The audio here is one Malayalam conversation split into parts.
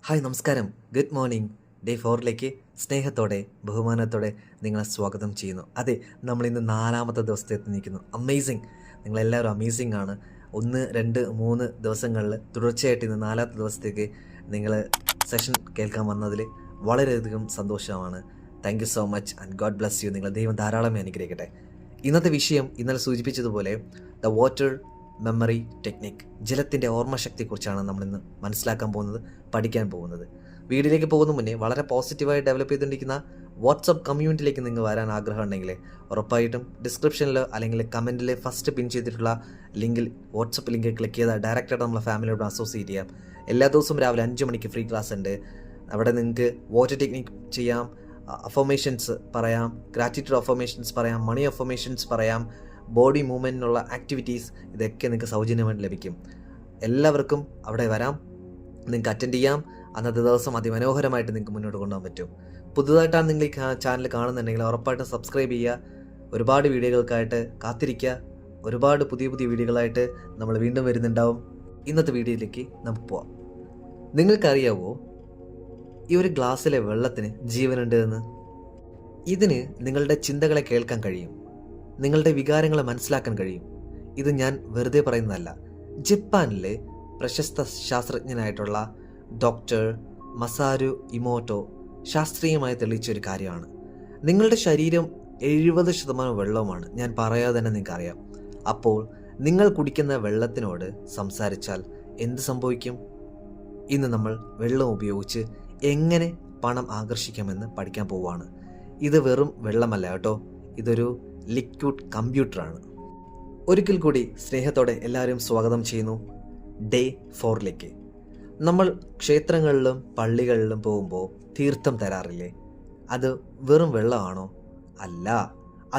ഹായ് നമസ്കാരം, ഗുഡ് മോർണിംഗ്. ഡേ 4ലേക്ക് സ്നേഹത്തോടെ ബഹുമാനത്തോടെ നിങ്ങളെ സ്വാഗതം ചെയ്യുന്നു. അതെ, നമ്മളിന്ന് 4ാമത്തെ ദിവസത്തെ എത്തി നിൽക്കുന്നു. അമേസിങ്, നിങ്ങളെല്ലാവരും അമേസിങ് ആണ്. 1, 2, 3 ദിവസങ്ങളിൽ തുടർച്ചയായിട്ട് ഇന്ന് 4ാമത്തെ ദിവസത്തേക്ക് നിങ്ങൾ സെഷൻ കേൾക്കാൻ വന്നതിൽ വളരെയധികം സന്തോഷമാണ്. Thank you so much and God bless you. നിങ്ങളെ ദൈവം ധാരാളമായി അനുഗ്രഹിക്കട്ടെ. ഇന്നത്തെ വിഷയം ഇന്നലെ സൂചിപ്പിച്ചതുപോലെ ദ വാട്ടർ മെമ്മറി ടെക്നിക്, ജലത്തിൻ്റെ ഓർമ്മശക്തിയെക്കുറിച്ചാണ് നമ്മളിന്ന് മനസ്സിലാക്കാൻ പോകുന്നത്, പഠിക്കാൻ പോകുന്നത്. വീഡിയോയിലേക്ക് പോകുന്ന മുന്നേ വളരെ പോസിറ്റീവായി ഡെവലപ്പ് ചെയ്തുകൊണ്ടിരിക്കുന്ന വാട്സപ്പ് കമ്മ്യൂണിറ്റിയിലേക്ക് നിങ്ങൾ വരാൻ ആഗ്രഹം ഉണ്ടെങ്കിൽ ഉറപ്പായിട്ടും ഡിസ്ക്രിപ്ഷനിൽ അല്ലെങ്കിൽ കമൻറ്റിൽ ഫസ്റ്റ് പിൻ ചെയ്തിട്ടുള്ള ലിങ്കിൽ വാട്സപ്പ് ലിങ്ക് ക്ലിക്ക് ചെയ്താൽ ഡയറക്റ്റായിട്ട് നമ്മളെ ഫാമിലിയോട് അസോസിയേറ്റ് ചെയ്യാം. എല്ലാ ദിവസവും രാവിലെ 5 മണിക്ക് ഫ്രീ ക്ലാസ് ഉണ്ട്. അവിടെ നിങ്ങൾക്ക് വാട്ടർ ടെക്നിക് ചെയ്യാം, അഫർമേഷൻസ് പറയാം, ഗ്രാറ്റിറ്റ്യൂഡ് അഫർമേഷൻസ് പറയാം, മണി അഫർമേഷൻസ് പറയാം, ബോഡി മൂവ്മെൻറ്റിനുള്ള ആക്ടിവിറ്റീസ്, ഇതൊക്കെ നിങ്ങൾക്ക് സൗജന്യമായിട്ട് ലഭിക്കും. എല്ലാവർക്കും അവിടെ വരാം, നിങ്ങൾക്ക് അറ്റൻഡ് ചെയ്യാം. അന്നത്തെ ദിവസം അതിമനോഹരമായിട്ട് നിങ്ങൾക്ക് മുന്നോട്ട് കൊണ്ടുപോകാൻ പറ്റും. പുതുതായിട്ടാണ് നിങ്ങൾ ഈ ചാനൽ കാണുന്നുണ്ടെങ്കിൽ ഉറപ്പായിട്ടും സബ്സ്ക്രൈബ് ചെയ്യുക. ഒരുപാട് വീഡിയോകൾക്കായിട്ട് കാത്തിരിക്കുക. ഒരുപാട് പുതിയ വീഡിയോകളായിട്ട് നമ്മൾ വീണ്ടും വരുന്നുണ്ടാവും. ഇന്നത്തെ വീഡിയോയിലേക്ക് നമുക്ക് പോവാം. നിങ്ങൾക്കറിയാവോ ഈ ഒരു ഗ്ലാസ്സിലെ വെള്ളത്തിന് ജീവനുണ്ട് എന്ന്? ഇതിന് നിങ്ങളുടെ ചിന്തകളെ കേൾക്കാൻ കഴിയും, നിങ്ങളുടെ വികാരങ്ങളെ മനസ്സിലാക്കാൻ കഴിയും. ഇത് ഞാൻ വെറുതെ പറയുന്നതല്ല. ജപ്പാനിലെ പ്രശസ്ത ശാസ്ത്രജ്ഞനായിട്ടുള്ള ഡോക്ടർ മസാരു ഇമോട്ടോ ശാസ്ത്രീയമായി തെളിയിച്ചൊരു കാര്യമാണ്. നിങ്ങളുടെ ശരീരം 70% വെള്ളവുമാണ്. ഞാൻ പറയാതെ തന്നെ നിങ്ങൾക്കറിയാം. അപ്പോൾ നിങ്ങൾ കുടിക്കുന്ന വെള്ളത്തിനോട് സംസാരിച്ചാൽ എന്ത് സംഭവിക്കും? ഇന്ന് നമ്മൾ വെള്ളം ഉപയോഗിച്ച് എങ്ങനെ പണം ആകർഷിക്കാമെന്ന് പഠിക്കാൻ പോവുകയാണ്. ഇത് വെറും വെള്ളമല്ല കേട്ടോ, ഇതൊരു ലിക്വിഡ് കമ്പ്യൂട്ടറാണ്. ഒരിക്കൽ കൂടി സ്നേഹത്തോടെ എല്ലാവരും സ്വാഗതം ചെയ്യുന്നു ഡേ 4ലേക്ക്. നമ്മൾ ക്ഷേത്രങ്ങളിലും പള്ളികളിലും പോകുമ്പോൾ തീർത്ഥം തരാറില്ലേ? അത് വെറും വെള്ളമാണോ? അല്ല,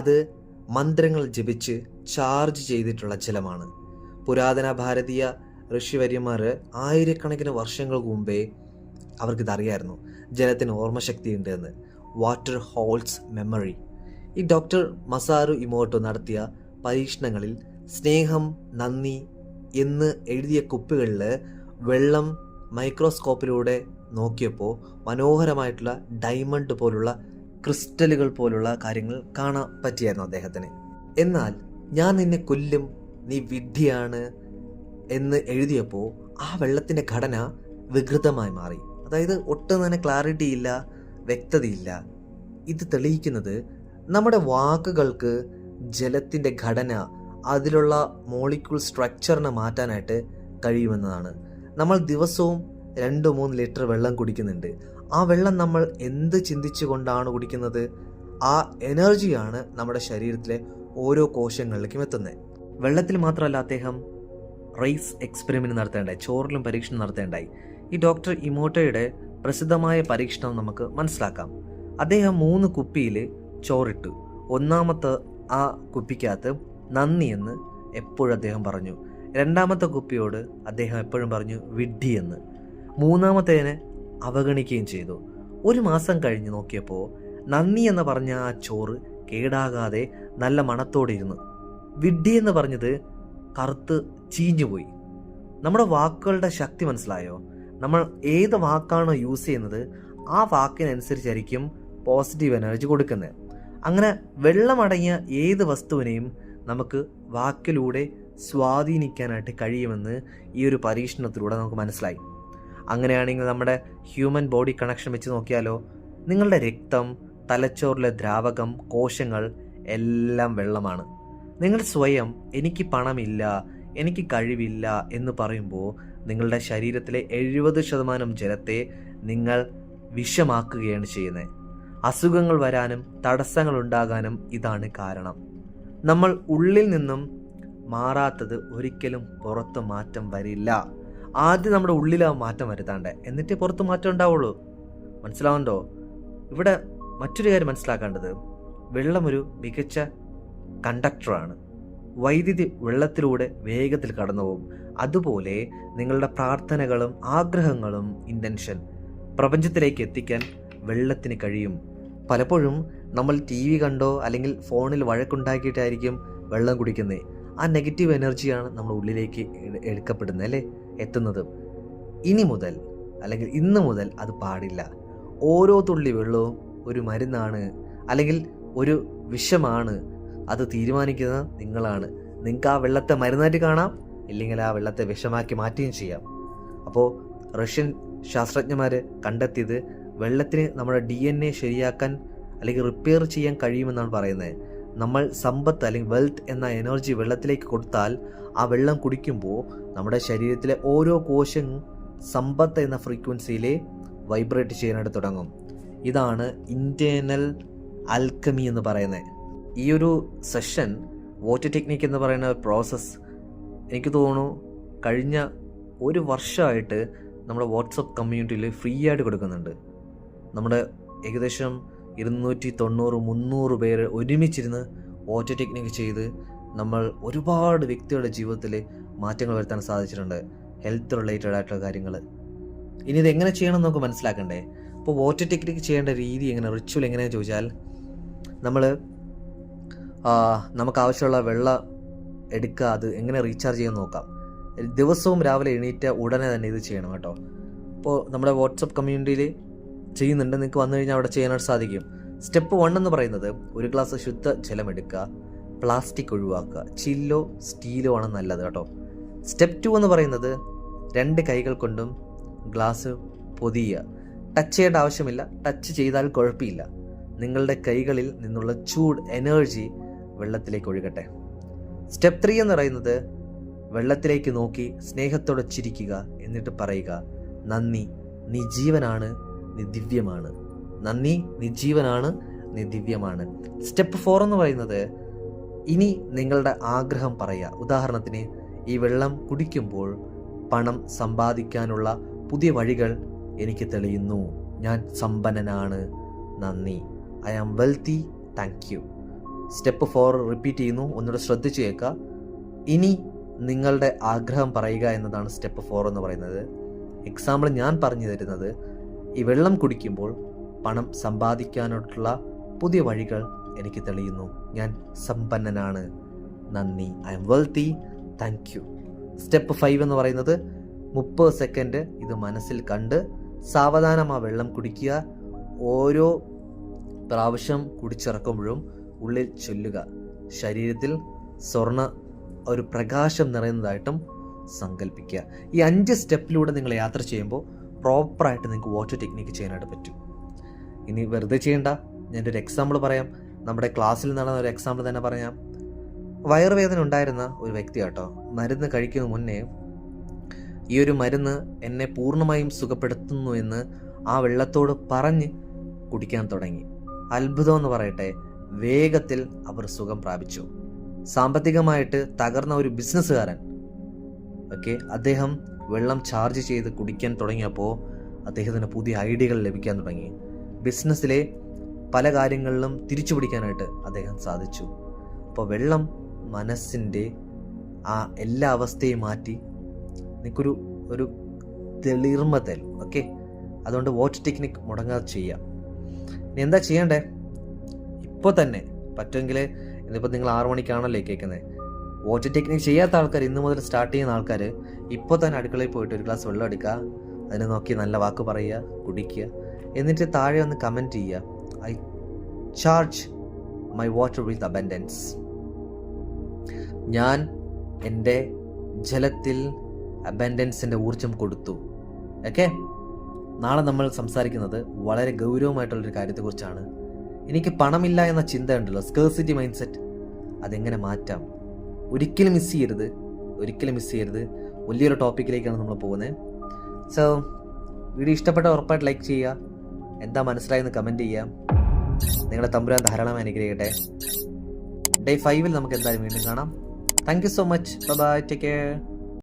അത് മന്ത്രങ്ങൾ ജപിച്ച് ചാർജ് ചെയ്തിട്ടുള്ള ജലമാണ്. പുരാതന ഭാരതീയ ഋഷിവര്യന്മാർ ആയിരക്കണക്കിന് വർഷങ്ങൾക്ക് മുമ്പേ അവർക്കിതറിയായിരുന്നു, ജലത്തിന് ഓർമ്മശക്തി ഉണ്ട് എന്ന്. Water holds memory. ഈ ഡോക്ടർ മസാരു ഇമോട്ടോ നടത്തിയ പരീക്ഷണങ്ങളിൽ സ്നേഹം, നന്ദി എന്ന് എഴുതിയ കുപ്പികളിൽ വെള്ളം മൈക്രോസ്കോപ്പിലൂടെ നോക്കിയപ്പോൾ മനോഹരമായിട്ടുള്ള ഡയമണ്ട് പോലുള്ള ക്രിസ്റ്റലുകൾ പോലുള്ള കാര്യങ്ങൾ കാണാൻ പറ്റിയായിരുന്നു അദ്ദേഹത്തിന്. എന്നാൽ ഞാൻ നിന്നെ കൊല്ലും, നീ വിഡ്ഢിയാണ് എന്ന് എഴുതിയപ്പോൾ ആ വെള്ളത്തിൻ്റെ ഘടന വികൃതമായി മാറി. അതായത് ഒട്ടും തന്നെ ക്ലാരിറ്റി ഇല്ല, വ്യക്തതയില്ല. ഇത് തെളിയിക്കുന്നത് നമ്മുടെ വാക്കുകൾക്ക് ജലത്തിൻ്റെ ഘടന, അതിലുള്ള മോളിക്യൂൾ സ്ട്രക്ചറിനെ മാറ്റാനായിട്ട് കഴിയുമെന്നതാണ്. നമ്മൾ ദിവസവും 2-3 ലിറ്റർ വെള്ളം കുടിക്കുന്നുണ്ട്. ആ വെള്ളം നമ്മൾ എന്ത് ചിന്തിച്ചു കൊണ്ടാണ് കുടിക്കുന്നത്? ആ എനർജിയാണ് നമ്മുടെ ശരീരത്തിലെ ഓരോ കോശങ്ങളിലേക്കും എത്തുന്നത്. വെള്ളത്തിൽ മാത്രമല്ല, അദ്ദേഹം റൈസ് എക്സ്പെരിമെൻറ്റ് നടത്തേണ്ടായി, ചോറിലും പരീക്ഷണം നടത്തേണ്ടായി. ഈ ഡോക്ടർ ഇമോട്ടോയുടെ പ്രസിദ്ധമായ പരീക്ഷണം നമുക്ക് മനസ്സിലാക്കാം. അദ്ദേഹം 3 കുപ്പിയിൽ ചോറിട്ടു. 1ാമത്തെ ആ കുപ്പിക്കകത്ത് നന്ദി എന്ന് എപ്പോഴും അദ്ദേഹം പറഞ്ഞു. 2ാമത്തെ കുപ്പിയോട് അദ്ദേഹം എപ്പോഴും പറഞ്ഞു വിഡ്ഢി എന്ന്. 3ാമത്തേനെ അവഗണിക്കുകയും ചെയ്തു. 1 മാസം കഴിഞ്ഞ് നോക്കിയപ്പോൾ നന്ദി എന്ന് പറഞ്ഞ ആ ചോറ് കേടാകാതെ നല്ല മണത്തോടെ ഇരുന്നു. വിഡ്ഢി എന്ന് പറഞ്ഞത് കറുത്ത് ചീഞ്ഞുപോയി. നമ്മുടെ വാക്കുകളുടെ ശക്തി മനസ്സിലായോ? നമ്മൾ ഏത് വാക്കാണോ യൂസ് ചെയ്യുന്നത് ആ വാക്കിനനുസരിച്ചായിരിക്കും പോസിറ്റീവ് എനർജി കൊടുക്കുന്നത്. അങ്ങനെ വെള്ളമടങ്ങിയ ഏത് വസ്തുവിനെയും നമുക്ക് വാക്കിലൂടെ സ്വാധീനിക്കാനായിട്ട് കഴിയുമെന്ന് ഈ ഒരു പരീക്ഷണത്തിലൂടെ നമുക്ക് മനസ്സിലായി. അങ്ങനെയാണെങ്കിൽ നമ്മുടെ ഹ്യൂമൻ ബോഡി കണക്ഷൻ വെച്ച് നോക്കിയാലോ? നിങ്ങളുടെ രക്തം, തലച്ചോറിലെ ദ്രാവകം, കോശങ്ങൾ എല്ലാം വെള്ളമാണ്. നിങ്ങൾ സ്വയം എനിക്ക് പണമില്ല, എനിക്ക് കഴിവില്ല എന്ന് പറയുമ്പോൾ നിങ്ങളുടെ ശരീരത്തിലെ 70% ജലത്തെ നിങ്ങൾ വിഷമാക്കുകയാണ് ചെയ്യുന്നത്. അസുഖങ്ങൾ വരാനും തടസ്സങ്ങൾ ഉണ്ടാകാനും ഇതാണ് കാരണം. നമ്മൾ ഉള്ളിൽ നിന്നും മാറാത്തത് ഒരിക്കലും പുറത്ത് മാറ്റം വരില്ല. ആദ്യം നമ്മുടെ ഉള്ളിലാ മാറ്റം വരുത്താണ്ടേ, എന്നിട്ട് പുറത്ത് മാറ്റം ഉണ്ടാവുള്ളൂ. മനസ്സിലാവുന്നുണ്ടോ? ഇവിടെ മറ്റൊരു കാര്യം മനസ്സിലാക്കേണ്ടത്, വെള്ളം ഒരു മികച്ച കണ്ടക്ടറാണ്. വൈദ്യുതി വെള്ളത്തിലൂടെ വേഗത്തിൽ കടന്നു പോകും. അതുപോലെ നിങ്ങളുടെ പ്രാർത്ഥനകളും ആഗ്രഹങ്ങളും ഇൻറ്റൻഷൻ പ്രപഞ്ചത്തിലേക്ക് എത്തിക്കാൻ വെള്ളത്തിന് കഴിയും. പലപ്പോഴും നമ്മൾ TV കണ്ടോ അല്ലെങ്കിൽ ഫോണിൽ വഴക്കുണ്ടാക്കിയിട്ടായിരിക്കും വെള്ളം കുടിക്കുന്നത്. ആ നെഗറ്റീവ് എനർജിയാണ് നമ്മുടെ ഉള്ളിലേക്ക് എടുക്കപ്പെടുന്നത്, അല്ലേ, എത്തുന്നത്. ഇനി മുതൽ അല്ലെങ്കിൽ ഇന്ന് മുതൽ അത് പാടില്ല. ഓരോ തുള്ളി വെള്ളവും ഒരു മരുന്നാണ്, അല്ലെങ്കിൽ ഒരു വിഷമാണ്. അത് തീരുമാനിക്കുന്നത് നിങ്ങളാണ്. നിങ്ങൾക്ക് ആ വെള്ളത്തെ മരുന്നായിട്ട് കാണാം, ഇല്ലെങ്കിൽ ആ വെള്ളത്തെ വിഷമാക്കി മാറ്റുകയും ചെയ്യാം. അപ്പോൾ റഷ്യൻ ശാസ്ത്രജ്ഞന്മാർ കണ്ടെത്തിയത് വെള്ളത്തിന് നമ്മുടെ DNA ശരിയാക്കാൻ അല്ലെങ്കിൽ റിപ്പയർ ചെയ്യാൻ കഴിയുമെന്നാണ് പറയുന്നത്. നമ്മൾ സമ്പത്ത് അല്ലെങ്കിൽ വെൽത്ത് എന്ന എനർജി വെള്ളത്തിലേക്ക് കൊടുത്താൽ ആ വെള്ളം കുടിക്കുമ്പോൾ നമ്മുടെ ശരീരത്തിലെ ഓരോ കോശവും സമ്പത്ത് എന്ന ഫ്രീക്വൻസിയിൽ വൈബ്രേറ്റ് ചെയ്യാനായിട്ട് തുടങ്ങും. ഇതാണ് ഇൻറ്റേർണൽ ആൽക്കമി എന്ന് പറയുന്നത്. ഈ ഒരു സെഷൻ വാട്ടർ ടെക്നിക് എന്ന് പറയുന്ന പ്രോസസ്സ് എനിക്ക് തോന്നുന്നു കഴിഞ്ഞ ഒരു വർഷമായിട്ട് നമ്മുടെ വാട്സപ്പ് കമ്മ്യൂണിറ്റിയിൽ ഫ്രീ ആയിട്ട് കൊടുക്കുന്നുണ്ട്. നമ്മുടെ ഏകദേശം 290-300 പേര് ഒരുമിച്ചിരുന്ന് വാട്ടർ ടെക്നിക്ക് ചെയ്ത് നമ്മൾ ഒരുപാട് വ്യക്തികളുടെ ജീവിതത്തിൽ മാറ്റങ്ങൾ വരുത്താൻ സാധിച്ചിട്ടുണ്ട്, ഹെൽത്ത് റിലേറ്റഡ് ആയിട്ടുള്ള കാര്യങ്ങൾ. ഇനി ഇതെങ്ങനെ ചെയ്യണം എന്ന് നമുക്ക് മനസ്സിലാക്കണ്ടേ? അപ്പോൾ വാട്ടർ ടെക്നിക്ക് ചെയ്യേണ്ട രീതി എങ്ങനെ, റിച്വൽ എങ്ങനെയാണെന്ന് ചോദിച്ചാൽ, നമുക്ക് ആവശ്യമുള്ള വെള്ളം എടുക്കുക, അത് എങ്ങനെ റീചാർജ് ചെയ്യാൻ നോക്കാം. ദിവസവും രാവിലെ എണീറ്റ ഉടനെ തന്നെ ഇത് ചെയ്യണം കേട്ടോ. അപ്പോൾ നമ്മുടെ വാട്സപ്പ് കമ്മ്യൂണിറ്റിയിൽ ചെയ്യുന്നുണ്ട്, നിങ്ങൾക്ക് വന്നു കഴിഞ്ഞാൽ അവിടെ ചെയ്യാനായിട്ട് സാധിക്കും. സ്റ്റെപ്പ് 1 എന്ന് പറയുന്നത് ഒരു ഗ്ലാസ് ശുദ്ധ ജലം എടുക്കുക, പ്ലാസ്റ്റിക് ഒഴിവാക്കുക, ചില്ലോ സ്റ്റീലോ ആണ് നല്ലത് കേട്ടോ. സ്റ്റെപ്പ് 2 എന്ന് പറയുന്നത് 2 കൈകൾ കൊണ്ടും ഗ്ലാസ് പൊതിയുക. ടച്ച് ചെയ്യേണ്ട ആവശ്യമില്ല, ടച്ച് ചെയ്താൽ കുഴപ്പമില്ല. നിങ്ങളുടെ കൈകളിൽ നിന്നുള്ള ചൂട് എനർജി വെള്ളത്തിലേക്ക് ഒഴുകട്ടെ. സ്റ്റെപ്പ് 3 എന്ന് പറയുന്നത് വെള്ളത്തിലേക്ക് നോക്കി സ്നേഹത്തോടെ ചിരിക്കുക, എന്നിട്ട് പറയുക, നന്ദി, നീ ജീവനാണ്, നീ ദിവ്യമാണ്. നന്ദി, നീ ജീവനാണ്, നീ ദിവ്യമാണ്. സ്റ്റെപ്പ് 4 എന്ന് പറയുന്നത് ഇനി നിങ്ങളുടെ ആഗ്രഹം പറയുക. ഉദാഹരണത്തിന്, ഈ വെള്ളം കുടിക്കുമ്പോൾ പണം സമ്പാദിക്കാനുള്ള പുതിയ വഴികൾ എനിക്ക് തെളിയുന്നു. ഞാൻ സമ്പന്നനാണ്, നന്ദി. I am wealthy, thank you. Step 4 repeat ചെയ്യുന്നു, ഒന്നുകൂടെ ശ്രദ്ധിച്ചു കേൾക്കുക. ഇനി നിങ്ങളുടെ ആഗ്രഹം പറയുക എന്നതാണ് സ്റ്റെപ്പ് 4 എന്ന് പറയുന്നത്. എക്സാമ്പിൾ ഞാൻ പറഞ്ഞു തരുന്നത്, ഈ വെള്ളം കുടിക്കുമ്പോൾ പണം സമ്പാദിക്കാനായിട്ടുള്ള പുതിയ വഴികൾ എനിക്ക് തെളിയുന്നു. ഞാൻ സമ്പന്നനാണ്, നന്ദി. I M wealthy, thank you. Step 5 എന്ന് പറയുന്നത് 30 സെക്കൻഡ് ഇത് മനസ്സിൽ കണ്ട് സാവധാനം ആ വെള്ളം കുടിക്കുക. ഓരോ പ്രാവശ്യം കുടിച്ചിറക്കുമ്പോഴും ഉള്ളിൽ ചൊല്ലുക, ശരീരത്തിൽ സ്വർണ്ണ ഒരു പ്രകാശം നിറയുന്നതായിട്ടും സങ്കല്പിക്കുക. ഈ 5 സ്റ്റെപ്പിലൂടെ നിങ്ങൾ യാത്ര ചെയ്യുമ്പോൾ പ്രോപ്പറായിട്ട് നിങ്ങൾക്ക് വാട്ടർ ടെക്നിക്ക് ചെയ്യാനായിട്ട് പറ്റും. ഇനി വെറുതെ ചെയ്യണ്ട, ഞാനൊരു ഒരു എക്സാമ്പിൾ പറയാം. നമ്മുടെ ക്ലാസ്സിൽ നടന്ന ഒരു എക്സാമ്പിൾ തന്നെ പറയാം. വയറുവേദന ഉണ്ടായിരുന്ന ഒരു വ്യക്തി കേട്ടോ, മരുന്ന് കഴിക്കുന്ന മുന്നേ ഈ ഒരു മരുന്ന് എന്നെ പൂർണ്ണമായും സുഖപ്പെടുത്തുന്നു എന്ന് ആ വെള്ളത്തോട് പറഞ്ഞ് കുടിക്കാൻ തുടങ്ങി. അത്ഭുതം എന്ന് പറയട്ടെ, വേഗത്തിൽ അവർ സുഖം പ്രാപിച്ചു. സാമ്പത്തികമായിട്ട് തകർന്ന ഒരു ബിസിനസ്സുകാരൻ, അദ്ദേഹം വെള്ളം ചാർജ് ചെയ്ത് കുടിക്കാൻ തുടങ്ങിയപ്പോൾ അദ്ദേഹത്തിന് പുതിയ ഐഡിയകൾ ലഭിക്കാൻ തുടങ്ങി. ബിസിനസ്സിലെ പല കാര്യങ്ങളിലും തിരിച്ചു പിടിക്കാനായിട്ട് അദ്ദേഹം സാധിച്ചു. അപ്പോൾ വെള്ളം മനസ്സിൻ്റെ ആ എല്ലാ അവസ്ഥയും മാറ്റി നിനക്കൊരു ഒരു തെളിർമ തരും. അതുകൊണ്ട് വാട്ടർ ടെക്നിക്ക് മുടങ്ങാതെ ചെയ്യാം. ഇനി എന്താ ചെയ്യണ്ടേ? ഇപ്പോൾ തന്നെ പറ്റുമെങ്കിൽ, ഇന്നിപ്പോൾ നിങ്ങൾ 6 മണിക്കാണല്ലോ കേൾക്കുന്നത്. വാട്ടർ ടെക്നിക്ക് ചെയ്യാത്ത ആൾക്കാർ, ഇന്ന് മുതൽ സ്റ്റാർട്ട് ചെയ്യുന്ന ആൾക്കാർ ഇപ്പോൾ തന്നെ അടുക്കളയിൽ പോയിട്ട് ഒരു ഗ്ലാസ് വെള്ളം എടുക്കുക, അതിനെ നോക്കി നല്ല വാക്ക് പറയുക, കുടിക്കുക, എന്നിട്ട് താഴെ ഒന്ന് കമൻറ്റ് ചെയ്യുക, I charge my water with abundance. ഞാൻ എൻ്റെ ജലത്തിൽ അബൻഡൻസിൻ്റെ ഊർജം കൊടുത്തു. നാളെ നമ്മൾ സംസാരിക്കുന്നത് വളരെ ഗൗരവമായിട്ടുള്ളൊരു കാര്യത്തെക്കുറിച്ചാണ്. എനിക്ക് പണമില്ല എന്ന ചിന്ത ഉണ്ടല്ലോ, സ്കേഴ്സിറ്റി മൈൻഡ് സെറ്റ്, അതെങ്ങനെ മാറ്റാം? ഒരിക്കലും മിസ് ചെയ്യരുത്. വലിയൊരു ടോപ്പിക്കിലേക്കാണ് നമ്മൾ പോകുന്നത്. സോ വീഡിയോ ഇഷ്ടപ്പെട്ട ഉറപ്പായിട്ട് ലൈക്ക് ചെയ്യുക, എന്താ മനസ്സിലായെന്ന് കമൻറ്റ് ചെയ്യുക. നിങ്ങളുടെ തമ്പുരാൻ ധാരാളം അനുഗ്രഹിക്കട്ടെ. ഡേ 5 നമുക്ക് എന്തായാലും വീണ്ടും കാണാം. Thank you so much. Bye, take care.